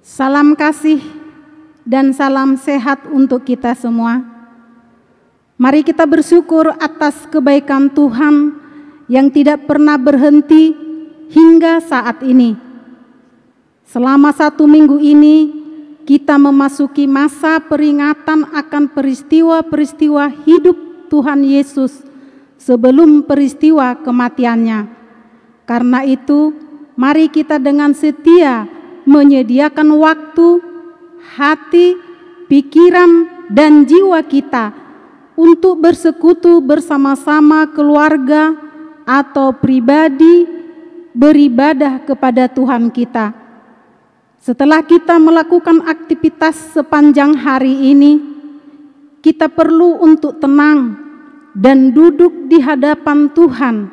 Salam kasih dan salam sehat untuk kita semua. Mari kita bersyukur atas kebaikan Tuhan yang tidak pernah berhenti hingga saat ini. Selama 1 minggu ini, kita memasuki masa peringatan akan peristiwa-peristiwa hidup Tuhan Yesus sebelum peristiwa kematiannya. Karena itu, mari kita dengan setia menyediakan waktu, hati, pikiran, dan jiwa kita untuk bersekutu bersama-sama keluarga atau pribadi beribadah kepada Tuhan kita. Setelah kita melakukan aktivitas sepanjang hari ini, kita perlu untuk tenang dan duduk di hadapan Tuhan,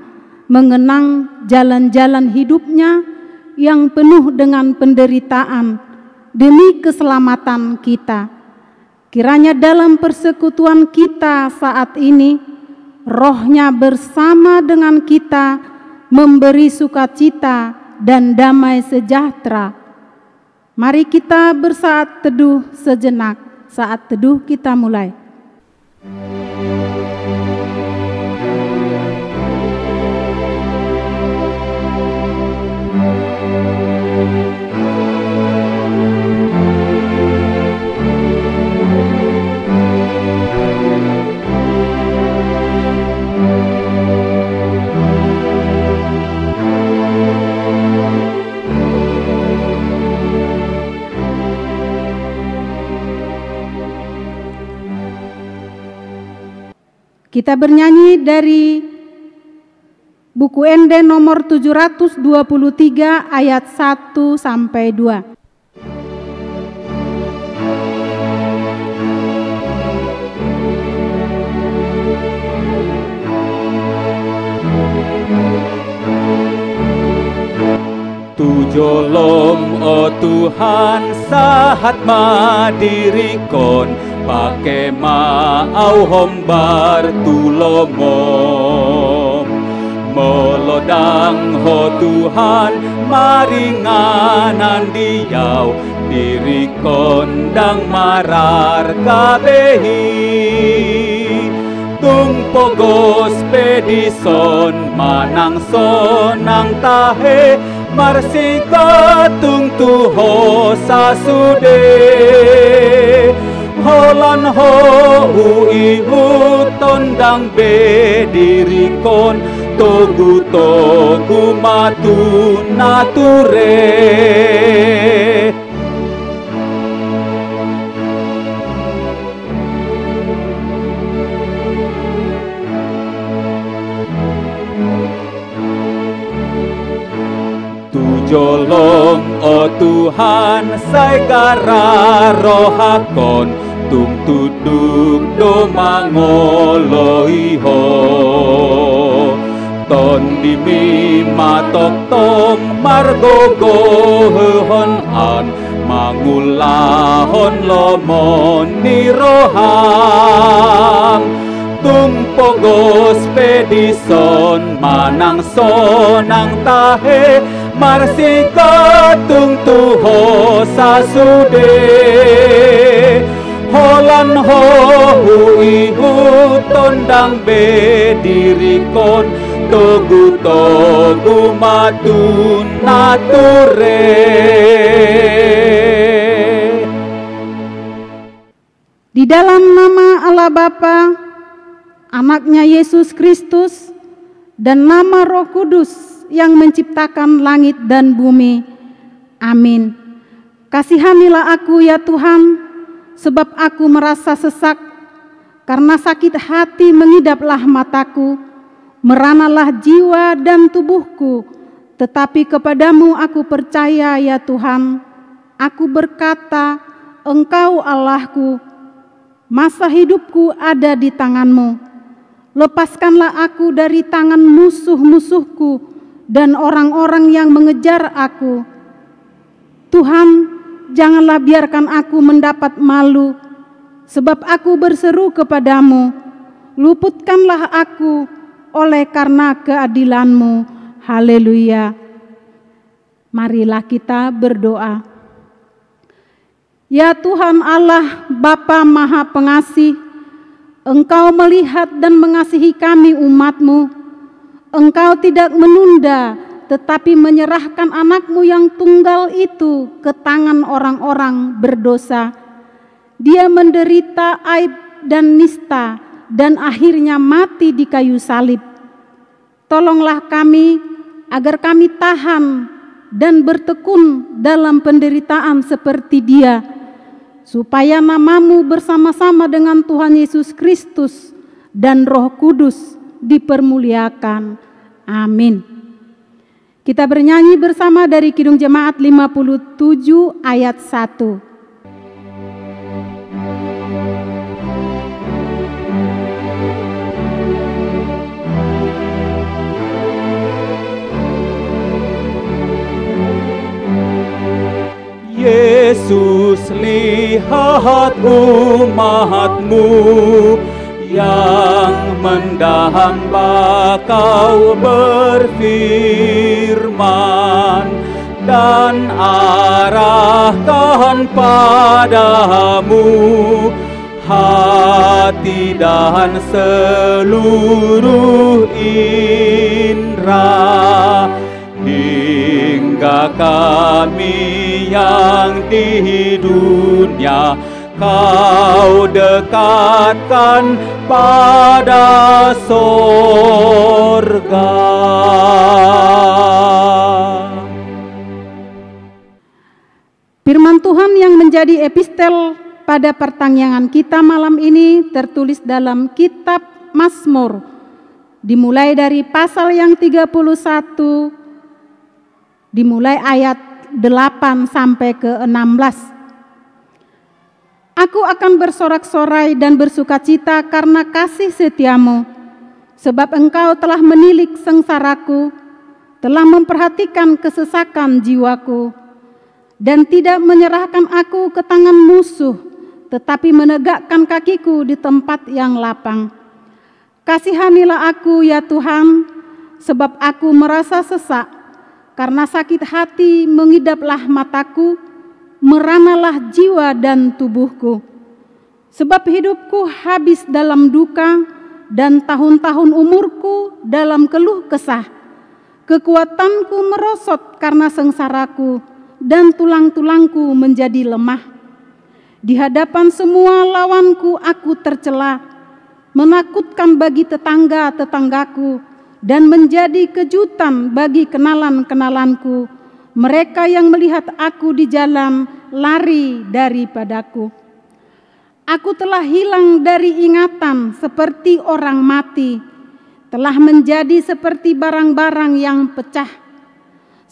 mengenang jalan-jalan hidupnya yang penuh dengan penderitaan demi keselamatan kita. Kiranya dalam persekutuan kita saat ini, Roh-Nya bersama dengan kita memberi sukacita dan damai sejahtera. Mari kita bersaat teduh sejenak. Saat teduh kita mulai. Kita bernyanyi dari buku Ende nomor 723 ayat 1 sampai 2. Tujolom o Tuhan sahat madirikon pake mau hombar tulomom melodang ho Tuhan maringanan diau dirikon dang marar kabehi tung pogos pedison manang sonang tahe marsika tung tuho sasude holan ho ihu tondang bedirikon togu matu nature Tujolong o Tuhan saigara rohakon tung tuduk do mangoloiho ton dimi matok tom margogo hehon an mangulahon lomon niroham tung pogos pedison manang sonang tahe marsika tung tuho sasude holan ho ihu tondang bedirikon togu matu nature. Di dalam nama Allah Bapa, Anaknya Yesus Kristus, dan nama Roh Kudus yang menciptakan langit dan bumi. Amin. Kasihanilah aku ya Tuhan, sebab aku merasa sesak, karena sakit hati mengidaplah mataku, meranalah jiwa dan tubuhku, tetapi kepadamu aku percaya ya Tuhan. Aku berkata, Engkau Allahku, masa hidupku ada di tangan-Mu. Lepaskanlah aku dari tangan musuh-musuhku dan orang-orang yang mengejar aku. Tuhan, janganlah biarkan aku mendapat malu, sebab aku berseru kepadamu. Luputkanlah aku oleh karena keadilan-Mu. Haleluya. Marilah kita berdoa. Ya Tuhan Allah Bapa Maha Pengasih, Engkau melihat dan mengasihi kami umat-Mu. Engkau tidak menunda, tetapi menyerahkan anak-Mu yang tunggal itu ke tangan orang-orang berdosa. Dia menderita aib dan nista dan akhirnya mati di kayu salib. Tolonglah kami agar kami tahan dan bertekun dalam penderitaan seperti Dia, supaya nama-Mu bersama-sama dengan Tuhan Yesus Kristus dan Roh Kudus dipermuliakan. Amin. Kita bernyanyi bersama dari Kidung Jemaat 57 ayat 1. Yesus, lihat umat-Mu yang mendamba Kau berfirman dan arahkan padamu hati dan seluruh indera, hingga kami yang di dunia Kau dekatkan pada sorga. Firman Tuhan yang menjadi epistel pada pertanyaan kita malam ini tertulis dalam kitab Mazmur, dimulai dari pasal yang 31, dimulai ayat 8 sampai ke 16. Aku akan bersorak-sorai dan bersukacita karena kasih setia-Mu, sebab Engkau telah menilik sengsaraku, telah memperhatikan kesesakan jiwaku, dan tidak menyerahkan aku ke tangan musuh, tetapi menegakkan kakiku di tempat yang lapang. Kasihanilah aku ya Tuhan, sebab aku merasa sesak, karena sakit hati mengidaplah mataku, meranalah jiwa dan tubuhku. Sebab hidupku habis dalam duka, dan tahun-tahun umurku dalam keluh kesah. Kekuatanku merosot karena sengsaraku, dan tulang-tulangku menjadi lemah. Di hadapan semua lawanku aku tercela, menakutkan bagi tetangga-tetanggaku, dan menjadi kejutan bagi kenalan-kenalanku. Mereka yang melihat aku di jalan lari daripadaku. Aku telah hilang dari ingatan seperti orang mati, telah menjadi seperti barang-barang yang pecah.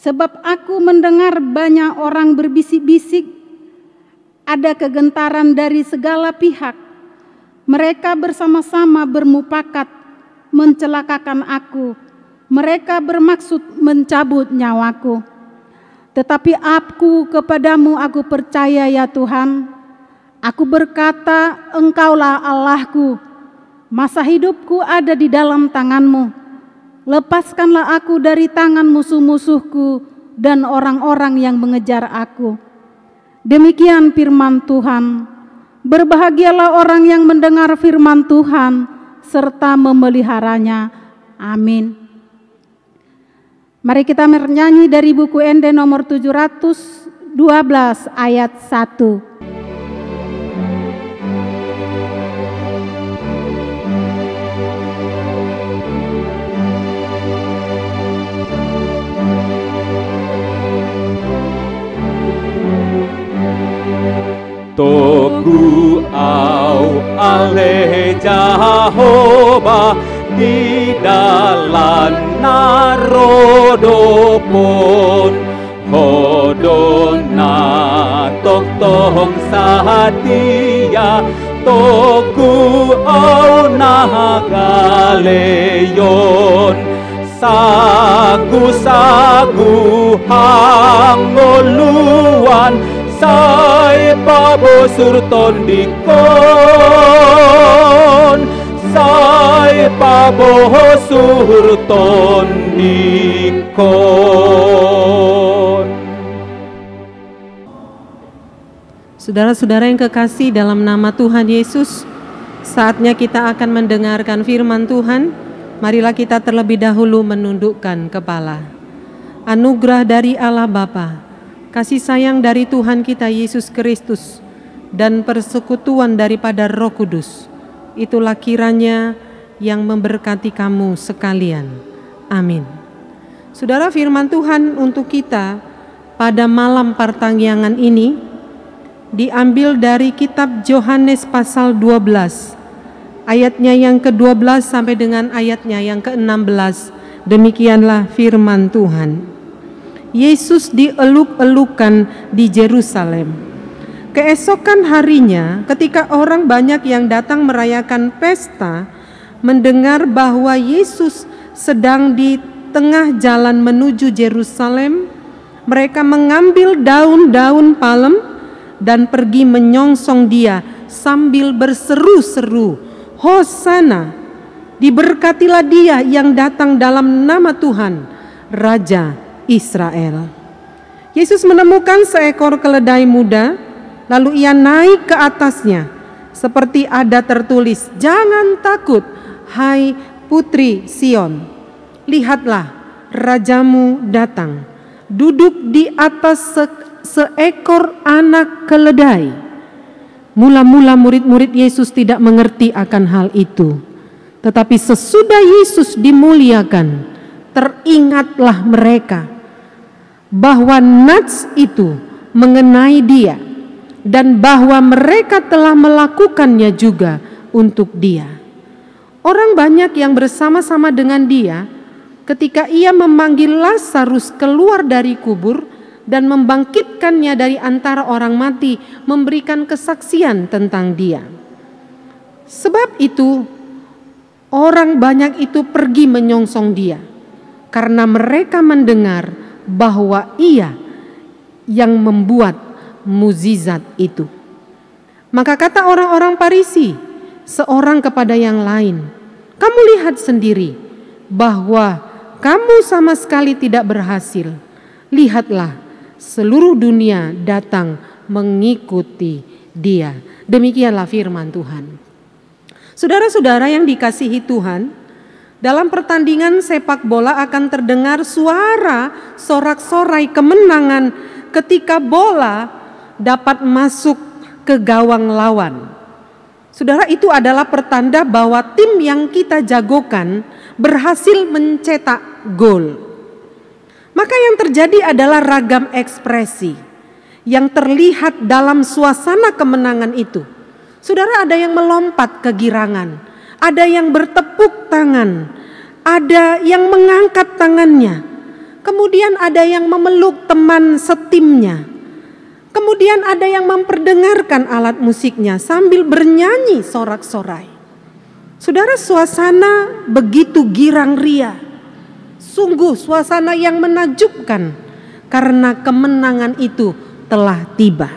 Sebab aku mendengar banyak orang berbisik-bisik, ada kegentaran dari segala pihak. Mereka bersama-sama bermufakat mencelakakan aku. Mereka bermaksud mencabut nyawaku. Tetapi aku kepadamu aku percaya ya Tuhan. Aku berkata, Engkaulah Allahku. Masa hidupku ada di dalam tangan-Mu. Lepaskanlah aku dari tangan musuh-musuhku dan orang-orang yang mengejar aku. Demikian firman Tuhan. Berbahagialah orang yang mendengar firman Tuhan serta memeliharanya. Amin. Mari kita bernyanyi dari buku ND nomor 712 ayat 1. Toku au ale Jehovah di dalam narodopon hodona tong satia toku au nagaleyon sagu hangoluan sai pabosur tondikon sai pabosur tondikon. Saudara-saudara yang kekasih dalam nama Tuhan Yesus, saatnya kita akan mendengarkan firman Tuhan. Marilah kita terlebih dahulu menundukkan kepala. Anugerah dari Allah Bapa, kasih sayang dari Tuhan kita Yesus Kristus, dan persekutuan daripada Roh Kudus, itulah kiranya yang memberkati kamu sekalian. Amin. Saudara, firman Tuhan untuk kita pada malam pertanggiangan ini diambil dari kitab Yohanes pasal 12, ayatnya yang ke-12 sampai dengan ayatnya yang ke-16. Demikianlah firman Tuhan. Yesus dieluk-elukan di Yerusalem. Keesokan harinya, ketika orang banyak yang datang merayakan pesta, mendengar bahwa Yesus sedang di tengah jalan menuju Yerusalem, mereka mengambil daun-daun palem dan pergi menyongsong dia sambil berseru-seru, Hosana, diberkatilah dia yang datang dalam nama Tuhan, Raja Israel. Yesus menemukan seekor keledai muda, lalu ia naik ke atasnya, seperti ada tertulis, jangan takut, hai putri Sion. Lihatlah, rajamu datang, duduk di atas seekor anak keledai. Mula-mula murid-murid Yesus tidak mengerti akan hal itu. Tetapi sesudah Yesus dimuliakan, teringatlah mereka bahwa nats itu mengenai dia, dan bahwa mereka telah melakukannya juga untuk dia. Orang banyak yang bersama-sama dengan dia ketika ia memanggil Lazarus keluar dari kubur dan membangkitkannya dari antara orang mati, memberikan kesaksian tentang dia. Sebab itu, orang banyak itu pergi menyongsong dia, karena mereka mendengar bahwa ia yang membuat mukjizat itu. Maka kata orang-orang Farisi, seorang kepada yang lain, kamu lihat sendiri bahwa kamu sama sekali tidak berhasil. Lihatlah, seluruh dunia datang mengikuti dia. Demikianlah firman Tuhan. Saudara-saudara yang dikasihi Tuhan, dalam pertandingan sepak bola akan terdengar suara sorak-sorai kemenangan ketika bola dapat masuk ke gawang lawan. Saudara, itu adalah pertanda bahwa tim yang kita jagokan berhasil mencetak gol. Maka yang terjadi adalah ragam ekspresi yang terlihat dalam suasana kemenangan itu. Saudara, ada yang melompat kegirangan, ada yang bertepuk tangan, ada yang mengangkat tangannya, kemudian ada yang memeluk teman setimnya, kemudian ada yang memperdengarkan alat musiknya sambil bernyanyi sorak-sorai. Saudara, suasana begitu girang ria. Sungguh suasana yang menakjubkan karena kemenangan itu telah tiba.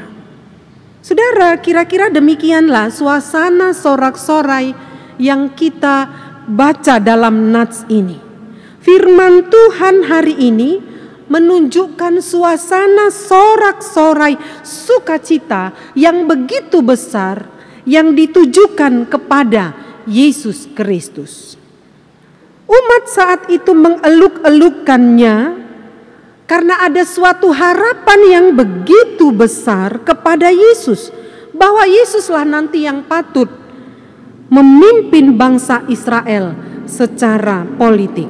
Saudara, kira-kira demikianlah suasana sorak-sorai yang kita baca dalam nats ini. Firman Tuhan hari ini menunjukkan suasana sorak-sorai sukacita yang begitu besar yang ditujukan kepada Yesus Kristus. Umat saat itu mengeluk-elukannya karena ada suatu harapan yang begitu besar kepada Yesus, bahwa Yesuslah nanti yang patut memimpin bangsa Israel secara politik.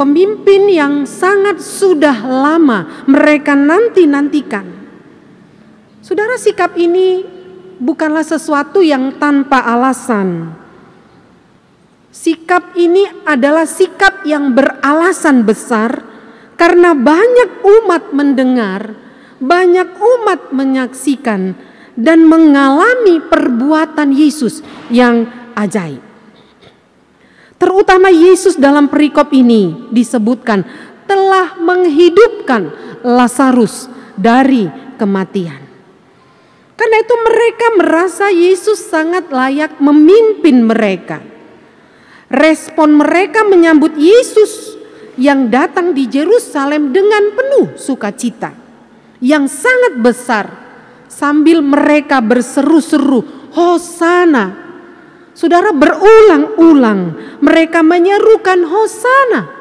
Pemimpin yang sangat sudah lama mereka nanti-nantikan. Saudara, sikap ini bukanlah sesuatu yang tanpa alasan. Sikap ini adalah sikap yang beralasan besar karena banyak umat mendengar, banyak umat menyaksikan dan mengalami perbuatan Yesus yang ajaib. Terutama Yesus dalam perikop ini disebutkan telah menghidupkan Lazarus dari kematian. Karena itu mereka merasa Yesus sangat layak memimpin mereka. Respon mereka menyambut Yesus yang datang di Yerusalem dengan penuh sukacita yang sangat besar, sambil mereka berseru-seru, Hosana. Saudara, berulang-ulang mereka menyerukan Hosana.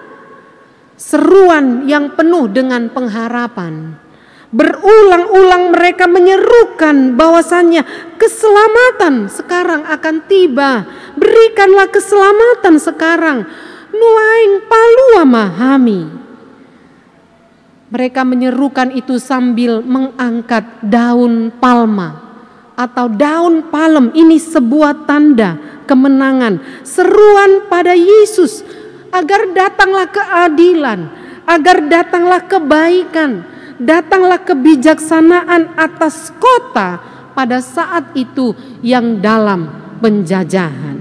Seruan yang penuh dengan pengharapan. Berulang-ulang mereka menyerukan bahwasannya keselamatan sekarang akan tiba. Berikanlah keselamatan sekarang. Nuaing palua mahami. Mereka menyerukan itu sambil mengangkat daun palma atau daun palem. Ini sebuah tanda kemenangan. Seruan pada Yesus agar datanglah keadilan, agar datanglah kebaikan, datanglah kebijaksanaan atas kota pada saat itu yang dalam penjajahan.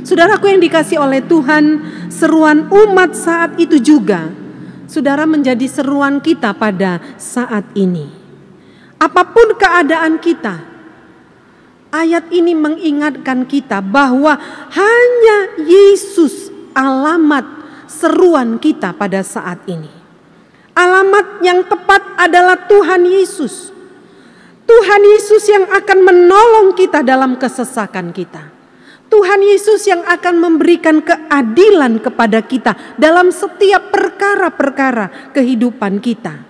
Saudaraku yang dikasihi oleh Tuhan, seruan umat saat itu juga, saudara, menjadi seruan kita pada saat ini. Apapun keadaan kita, ayat ini mengingatkan kita bahwa hanya Yesus alamat seruan kita pada saat ini. Alamat yang tepat adalah Tuhan Yesus. Tuhan Yesus yang akan menolong kita dalam kesesakan kita. Tuhan Yesus yang akan memberikan keadilan kepada kita dalam setiap perkara-perkara kehidupan kita.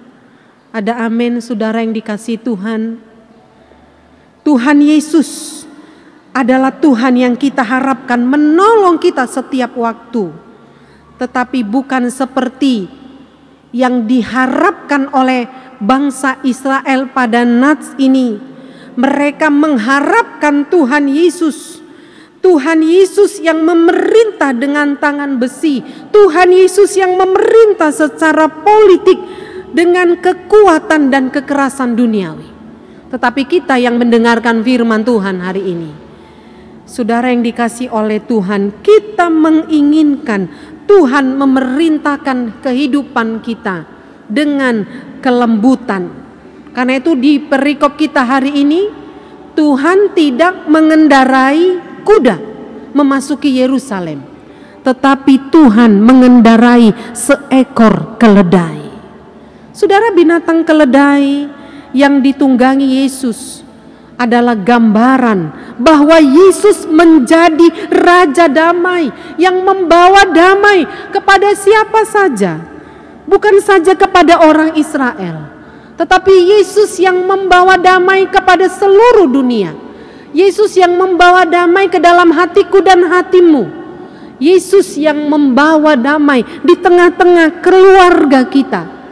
Ada amin, saudara yang dikasihi Tuhan. Tuhan Yesus adalah Tuhan yang kita harapkan menolong kita setiap waktu. Tetapi bukan seperti yang diharapkan oleh bangsa Israel pada Nats ini. Mereka mengharapkan Tuhan Yesus. Tuhan Yesus yang memerintah dengan tangan besi. Tuhan Yesus yang memerintah secara politik dengan kekuatan dan kekerasan duniawi. Tetapi kita yang mendengarkan firman Tuhan hari ini, saudara yang dikasihi oleh Tuhan, kita menginginkan Tuhan memerintahkan kehidupan kita dengan kelembutan. Karena itu di perikop kita hari ini, Tuhan tidak mengendarai kuda memasuki Yerusalem, tetapi Tuhan mengendarai seekor keledai. Saudara, binatang keledai yang ditunggangi Yesus adalah gambaran bahwa Yesus menjadi Raja Damai yang membawa damai kepada siapa saja, bukan saja kepada orang Israel, tetapi Yesus yang membawa damai kepada seluruh dunia. Yesus yang membawa damai ke dalam hatiku dan hatimu. Yesus yang membawa damai di tengah-tengah keluarga kita.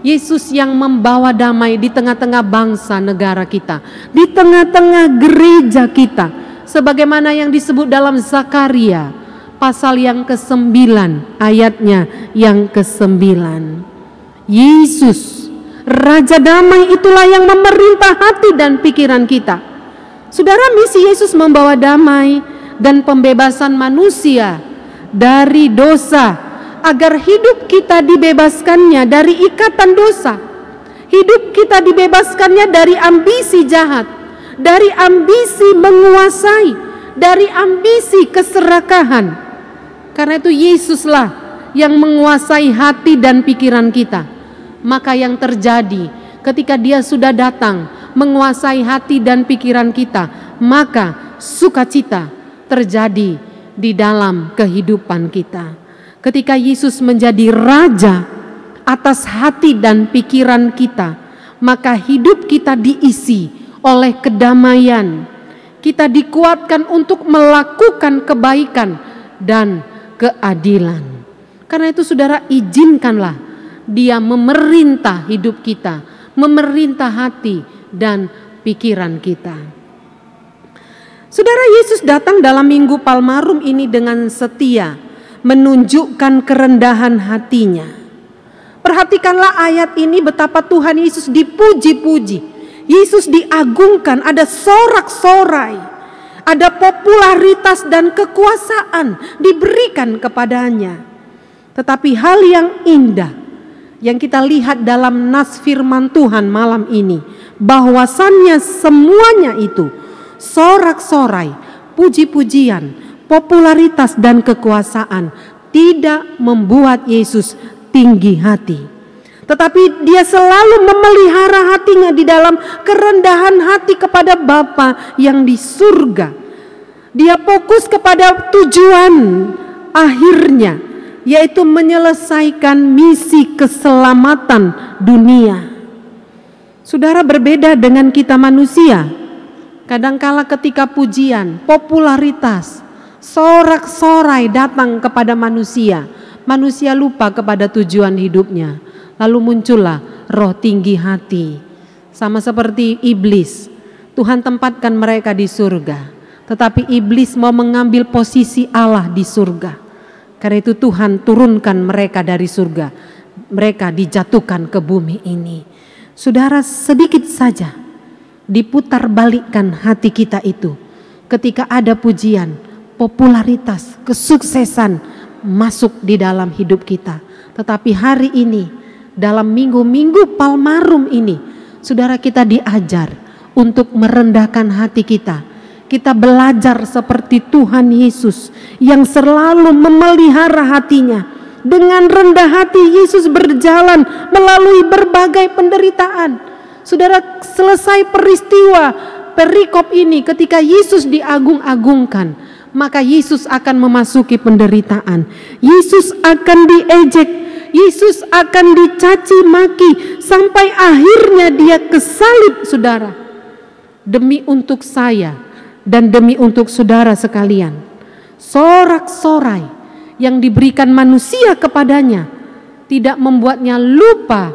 Yesus yang membawa damai di tengah-tengah bangsa negara kita, di tengah-tengah gereja kita, sebagaimana yang disebut dalam Zakaria pasal yang ke-9 ayatnya yang ke-9. Yesus Raja Damai itulah yang memerintah hati dan pikiran kita. Saudara, misi Yesus membawa damai dan pembebasan manusia dari dosa, agar hidup kita dibebaskannya dari ikatan dosa. Hidup kita dibebaskannya dari ambisi jahat, dari ambisi menguasai, dari ambisi keserakahan. Karena itu Yesuslah yang menguasai hati dan pikiran kita. Maka yang terjadi ketika Dia sudah datang menguasai hati dan pikiran kita, maka sukacita terjadi di dalam kehidupan kita. Ketika Yesus menjadi Raja atas hati dan pikiran kita, maka hidup kita diisi oleh kedamaian. Kita dikuatkan untuk melakukan kebaikan dan keadilan. Karena itu saudara, izinkanlah Dia memerintah hidup kita, memerintah hati dan pikiran kita. Saudara, Yesus datang dalam Minggu Palmarum ini dengan setia, menunjukkan kerendahan hatinya. Perhatikanlah ayat ini, betapa Tuhan Yesus dipuji-puji, Yesus diagungkan, ada sorak-sorai, ada popularitas dan kekuasaan diberikan kepadanya. Tetapi hal yang indah yang kita lihat dalam nas firman Tuhan malam ini, bahwasannya semuanya itu sorak-sorai, puji-pujian, popularitas dan kekuasaan tidak membuat Yesus tinggi hati. tetapi dia selalu memelihara hatinya di dalam kerendahan hati kepada Bapa yang di surga. Dia fokus kepada tujuan akhirnya, yaitu menyelesaikan misi keselamatan dunia. Saudara, berbeda dengan kita manusia. Kadangkala ketika pujian, popularitas, sorak-sorai datang kepada manusia, manusia lupa kepada tujuan hidupnya. Lalu muncullah roh tinggi hati. Sama seperti iblis, Tuhan tempatkan mereka di surga, tetapi iblis mau mengambil posisi Allah di surga. Karena itu Tuhan turunkan mereka dari surga, mereka dijatuhkan ke bumi ini. Saudara, sedikit saja diputar balikkan hati kita itu ketika ada pujian, popularitas, kesuksesan masuk di dalam hidup kita. Tetapi hari ini, dalam minggu-minggu Palmarum ini, saudara, kita diajar untuk merendahkan hati kita. Kita belajar seperti Tuhan Yesus yang selalu memelihara hatinya. Dengan rendah hati Yesus berjalan melalui berbagai penderitaan. Saudara, selesai peristiwa perikop ini, ketika Yesus diagung-agungkan, maka Yesus akan memasuki penderitaan. Yesus akan diejek, Yesus akan dicaci maki, sampai akhirnya dia kesalib, saudara. Demi untuk saya dan demi untuk saudara sekalian. Sorak-sorai yang diberikan manusia kepadanya tidak membuatnya lupa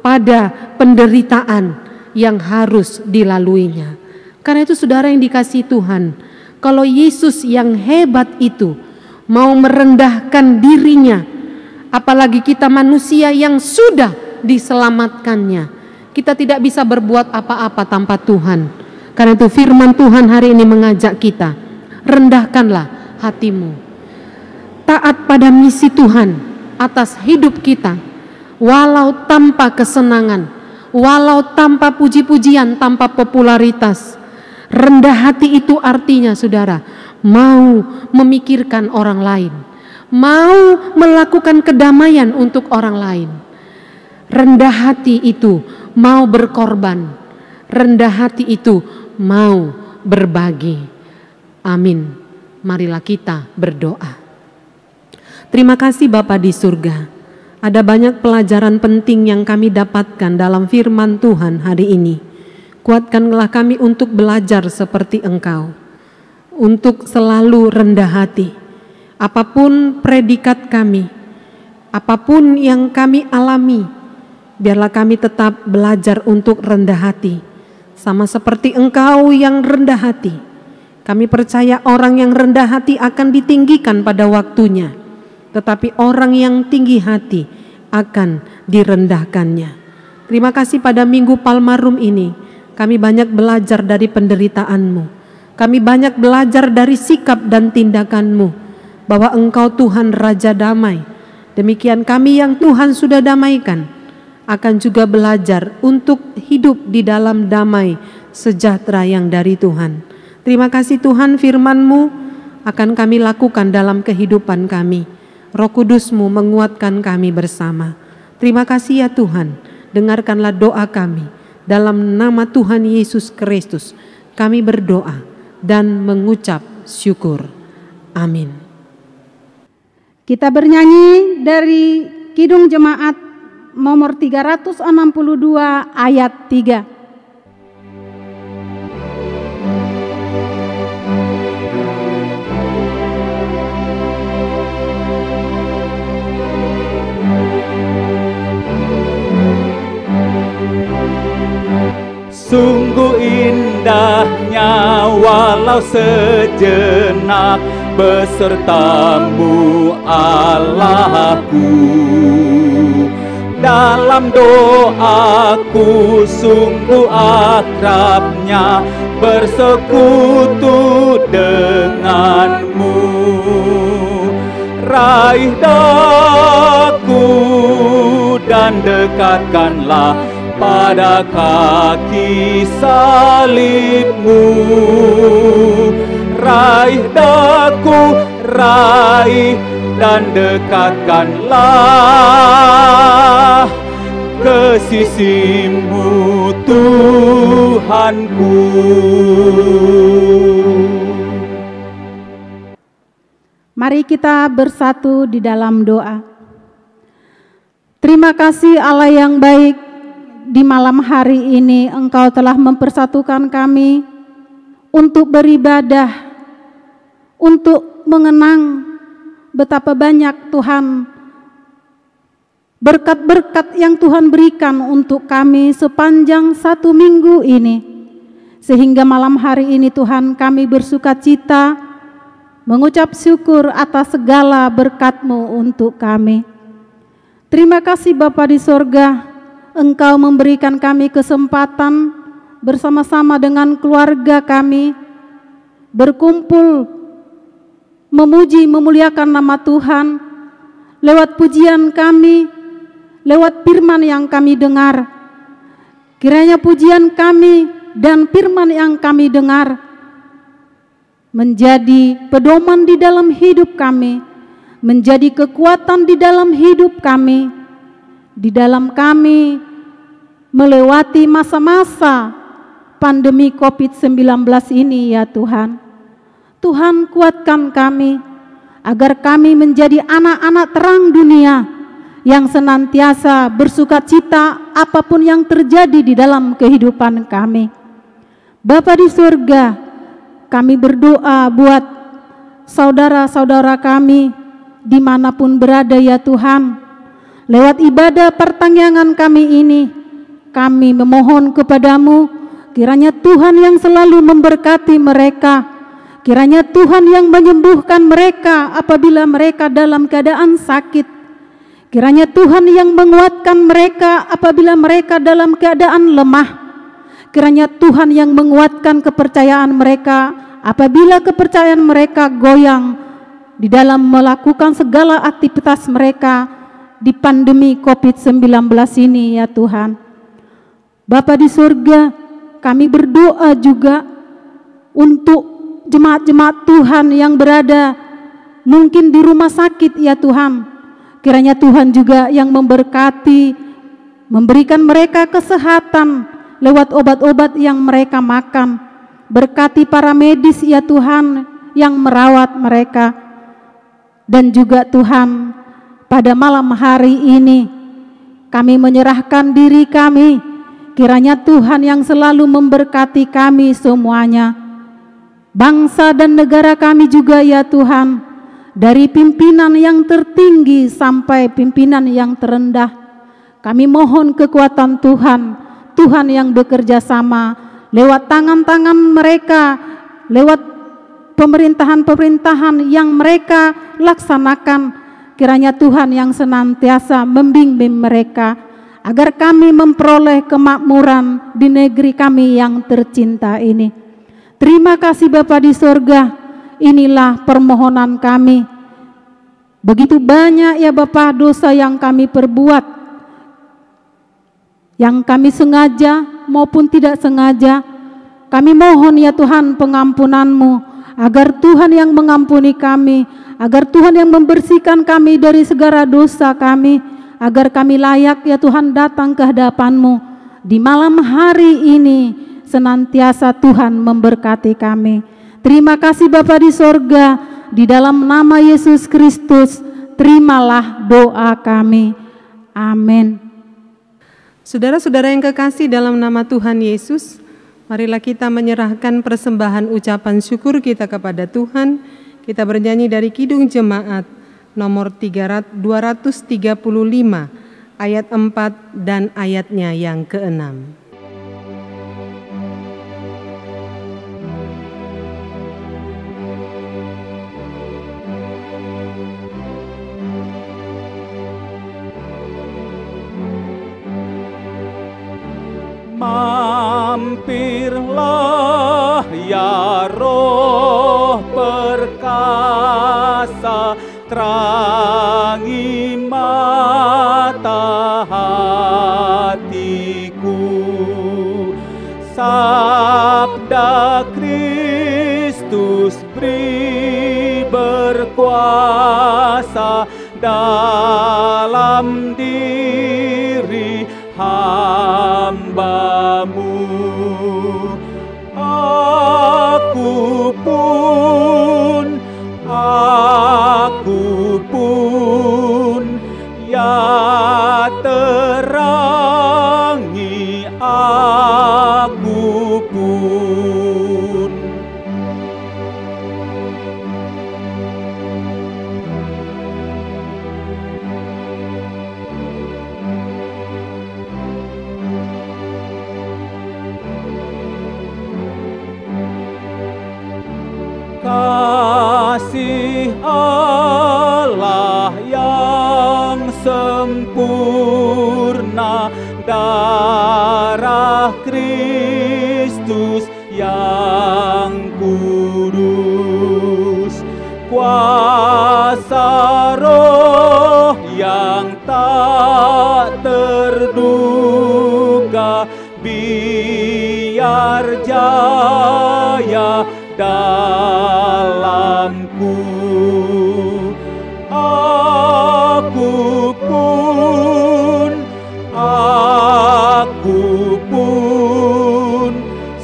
pada penderitaan yang harus dilaluinya. Karena itu saudara yang dikasihi Tuhan, kalau Yesus yang hebat itu mau merendahkan dirinya, apalagi kita manusia yang sudah diselamatkannya, kita tidak bisa berbuat apa-apa tanpa Tuhan. Karena itu firman Tuhan hari ini mengajak kita, rendahkanlah hatimu, taat pada misi Tuhan atas hidup kita, walau tanpa kesenangan, walau tanpa puji-pujian, tanpa popularitas. Rendah hati itu artinya, saudara, mau memikirkan orang lain, mau melakukan kedamaian untuk orang lain. Rendah hati itu mau berkorban, rendah hati itu mau berbagi. Amin. Marilah kita berdoa. Terima kasih Bapa di surga. Ada banyak pelajaran penting yang kami dapatkan dalam firman Tuhan hari ini. Kuatkanlah kami untuk belajar seperti Engkau, untuk selalu rendah hati. Apapun predikat kami, apapun yang kami alami, biarlah kami tetap belajar untuk rendah hati. Sama seperti Engkau yang rendah hati. Kami percaya orang yang rendah hati akan ditinggikan pada waktunya, tetapi orang yang tinggi hati akan direndahkannya. Terima kasih pada Minggu Palmarum ini, kami banyak belajar dari penderitaan-Mu. Kami banyak belajar dari sikap dan tindakan-Mu, bahwa Engkau Tuhan Raja Damai. Demikian kami yang Tuhan sudah damaikan, akan juga belajar untuk hidup di dalam damai sejahtera yang dari Tuhan. Terima kasih Tuhan, firman-Mu akan kami lakukan dalam kehidupan kami. Roh Kudus-Mu menguatkan kami bersama. Terima kasih ya Tuhan, dengarkanlah doa kami. Dalam nama Tuhan Yesus Kristus kami berdoa dan mengucap syukur. Amin. Kita bernyanyi dari Kidung Jemaat nomor 362 ayat 3. Sungguh indahnya walau sejenak besertamu Allahku. Dalam doaku sungguh akrabnya bersekutu denganmu. Raih daku dan dekatkanlah pada kaki salibmu. Raih daku, raih dan dekatkanlah ke sisimu Tuhanku. Mari kita bersatu di dalam doa. Terima kasih Allah yang baik, di malam hari ini Engkau telah mempersatukan kami untuk beribadah, untuk mengenang betapa banyak Tuhan berkat-berkat yang Tuhan berikan untuk kami sepanjang 1 minggu ini. Sehingga malam hari ini Tuhan kami bersuka cita mengucap syukur atas segala berkat-Mu untuk kami. Terima kasih Bapa di sorga, Engkau memberikan kami kesempatan bersama-sama dengan keluarga kami berkumpul memuji memuliakan nama Tuhan lewat pujian kami, lewat firman yang kami dengar. Kiranya pujian kami dan firman yang kami dengar menjadi pedoman di dalam hidup kami, menjadi kekuatan di dalam hidup kami, di dalam kami melewati masa-masa pandemi COVID-19 ini ya Tuhan. Tuhan kuatkan kami, agar kami menjadi anak-anak terang dunia yang senantiasa bersuka cita apapun yang terjadi di dalam kehidupan kami. Bapa di surga, kami berdoa buat saudara-saudara kami dimanapun berada ya Tuhan. Lewat ibadah pertanggungan kami ini, kami memohon kepadamu, kiranya Tuhan yang selalu memberkati mereka, kiranya Tuhan yang menyembuhkan mereka apabila mereka dalam keadaan sakit, kiranya Tuhan yang menguatkan mereka apabila mereka dalam keadaan lemah, kiranya Tuhan yang menguatkan kepercayaan mereka apabila kepercayaan mereka goyang di dalam melakukan segala aktivitas mereka di pandemi COVID-19 ini ya Tuhan. Bapa di surga, kami berdoa juga untuk jemaat-jemaat Tuhan yang berada mungkin di rumah sakit ya Tuhan. Kiranya Tuhan juga yang memberkati, memberikan mereka kesehatan lewat obat-obat yang mereka makan. Berkati para medis ya Tuhan yang merawat mereka. Dan juga Tuhan, pada malam hari ini kami menyerahkan diri kami, kiranya Tuhan yang selalu memberkati kami semuanya, bangsa dan negara kami juga ya Tuhan, dari pimpinan yang tertinggi sampai pimpinan yang terendah. Kami mohon kekuatan Tuhan, Tuhan yang bekerja sama lewat tangan-tangan mereka, lewat pemerintahan-pemerintahan yang mereka laksanakan. Kiranya Tuhan yang senantiasa membimbing mereka, agar kami memperoleh kemakmuran di negeri kami yang tercinta ini. Terima kasih Bapa di sorga, inilah permohonan kami. Begitu banyak ya Bapa dosa yang kami perbuat, yang kami sengaja maupun tidak sengaja. Kami mohon ya Tuhan pengampunan-Mu, agar Tuhan yang mengampuni kami, agar Tuhan yang membersihkan kami dari segala dosa kami, agar kami layak ya Tuhan datang ke hadapan-Mu di malam hari ini. Senantiasa Tuhan memberkati kami. Terima kasih Bapa di sorga, di dalam nama Yesus Kristus terimalah doa kami. Amin. Saudara-saudara yang kekasih dalam nama Tuhan Yesus, marilah kita menyerahkan persembahan ucapan syukur kita kepada Tuhan. Kita bernyanyi dari Kidung Jemaat nomor 235 ayat 4 dan ayatnya yang ke-6. Mampirlah ya Roh perkasa, terangi mata hatiku. Sabda Kristus beri berkuasa dalam diri hamba-Mu. Aku pun ya terangi aku pun. Kasih Allah yang sempurna, darah Kristus yang kudus, kuasa Roh yang tak terduga, biar jaya dalamku. Aku pun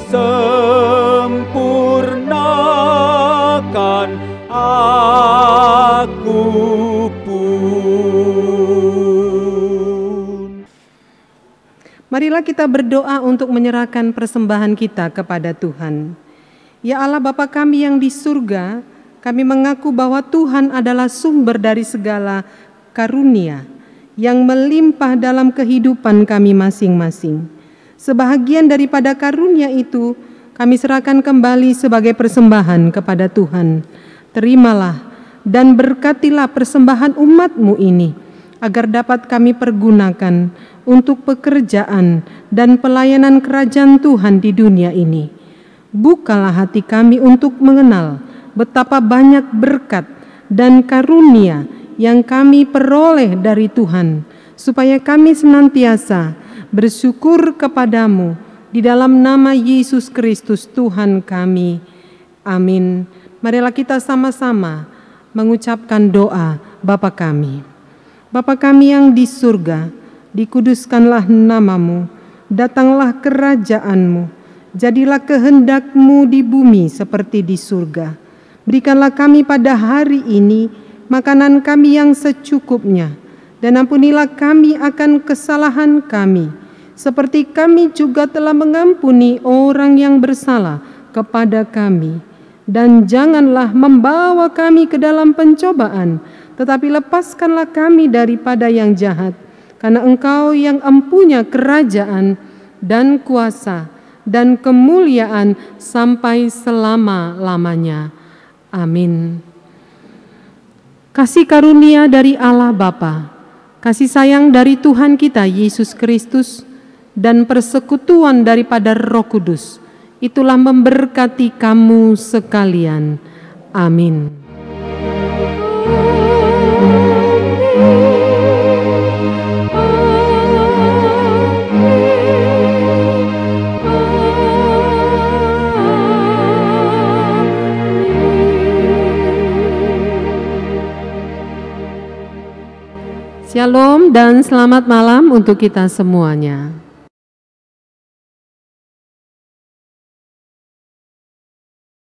sempurnakan aku pun. Marilah kita berdoa untuk menyerahkan persembahan kita kepada Tuhan. Ya Allah Bapa kami yang di surga, kami mengaku bahwa Tuhan adalah sumber dari segala karunia yang melimpah dalam kehidupan kami masing-masing. Sebahagian daripada karunia itu kami serahkan kembali sebagai persembahan kepada Tuhan. Terimalah dan berkatilah persembahan umat-Mu ini, agar dapat kami pergunakan untuk pekerjaan dan pelayanan kerajaan Tuhan di dunia ini. Bukalah hati kami untuk mengenal betapa banyak berkat dan karunia yang kami peroleh dari Tuhan, supaya kami senantiasa bersyukur kepadamu di dalam nama Yesus Kristus Tuhan kami. Amin. Marilah kita sama-sama mengucapkan doa Bapa kami. Bapa kami yang di surga, dikuduskanlah nama-Mu, datanglah kerajaan-Mu, jadilah kehendak-Mu di bumi seperti di surga. Berikanlah kami pada hari ini makanan kami yang secukupnya, dan ampunilah kami akan kesalahan kami, seperti kami juga telah mengampuni orang yang bersalah kepada kami. Dan janganlah membawa kami ke dalam pencobaan, tetapi lepaskanlah kami daripada yang jahat, karena Engkau yang empunya kerajaan dan kuasa dan kemuliaan sampai selama-lamanya. Amin. Kasih karunia dari Allah Bapa, kasih sayang dari Tuhan kita Yesus Kristus, dan persekutuan daripada Roh Kudus, itulah memberkati kamu sekalian. Amin. Shalom dan selamat malam untuk kita semuanya.